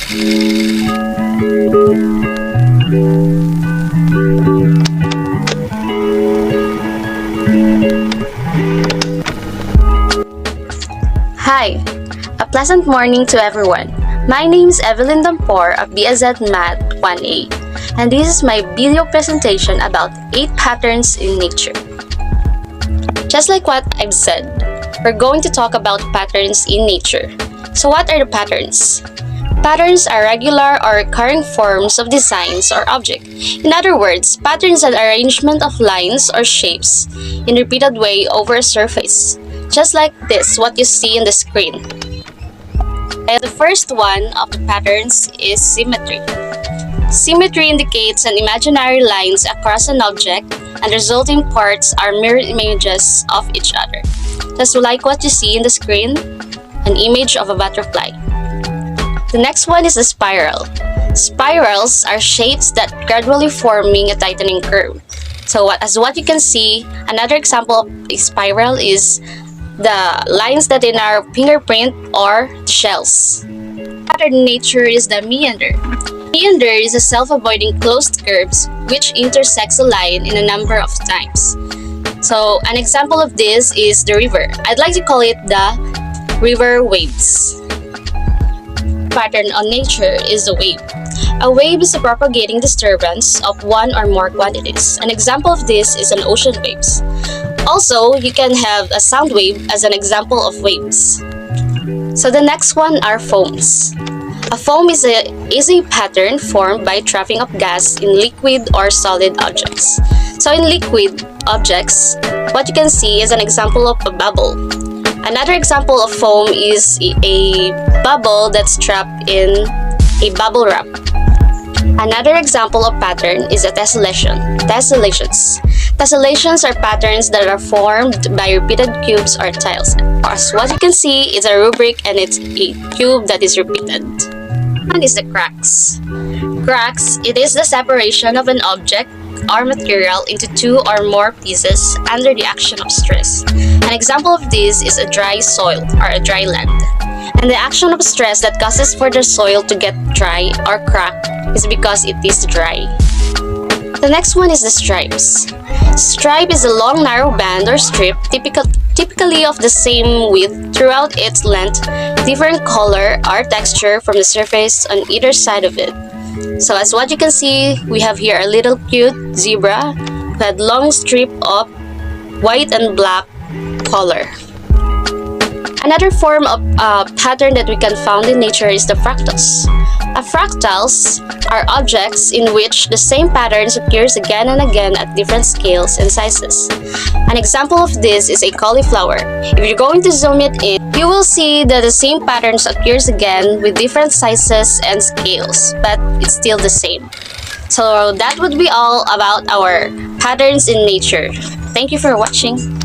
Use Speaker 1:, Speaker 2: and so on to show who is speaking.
Speaker 1: Hi, a pleasant morning to everyone. My name is Evelyn Dampor of BSZ Math 1A, and this is my video presentation about 8 patterns in nature. Just like what I've said, we're going to talk about patterns in nature. So what are the patterns? Patterns are regular or recurring forms of designs or object. In other words, patterns are the arrangement of lines or shapes in a repeated way over a surface. Just like this, what you see in the screen. And the first one of the patterns is symmetry. Symmetry indicates an imaginary lines across an object, and resulting parts are mirror images of each other. Just like what you see in the screen, an image of a butterfly. The next one is a spiral. Spirals are shapes that gradually forming a tightening curve. So as what you can see, another example of a spiral is the lines that in our fingerprint or shells. Pattern in nature is the meander. Meander is a self-avoiding closed curves which intersects a line in a number of times. So an example of this is the river. I'd like to call it the river waves. Pattern on nature is a wave. A wave is a propagating disturbance of one or more quantities. An example of this is an ocean waves. Also, you can have a sound wave as an example of waves. So the next one are foams. A foam is a pattern formed by trapping of gas in liquid or solid objects. So in liquid objects, what you can see is an example of a bubble. Another example of foam is a bubble that's trapped in a bubble wrap. Another example of pattern is a tessellation. Tessellations are patterns that are formed by repeated cubes or tiles. As what you can see, it's a rubric and it's a cube that is repeated. One is the cracks. Cracks, it is the separation of an object or material into two or more pieces under the action of stress. An example of this is a dry soil or a dry land. And the action of stress that causes for the soil to get dry or crack is because it is dry. The next one is the stripes. Stripe is a long narrow band or strip typically of the same width throughout its length, different color or texture from the surface on either side of it. So as what you can see, we have here a little cute zebra who had long strip of white and black color. Another form of pattern that we can find in nature is the fractals. Fractals are objects in which the same patterns occurs again and again at different scales and sizes. An example of this is a cauliflower. If you're going to zoom it in, you will see that the same patterns occurs again with different sizes and scales, but it's still the same. So that would be all about our patterns in nature. Thank you for watching.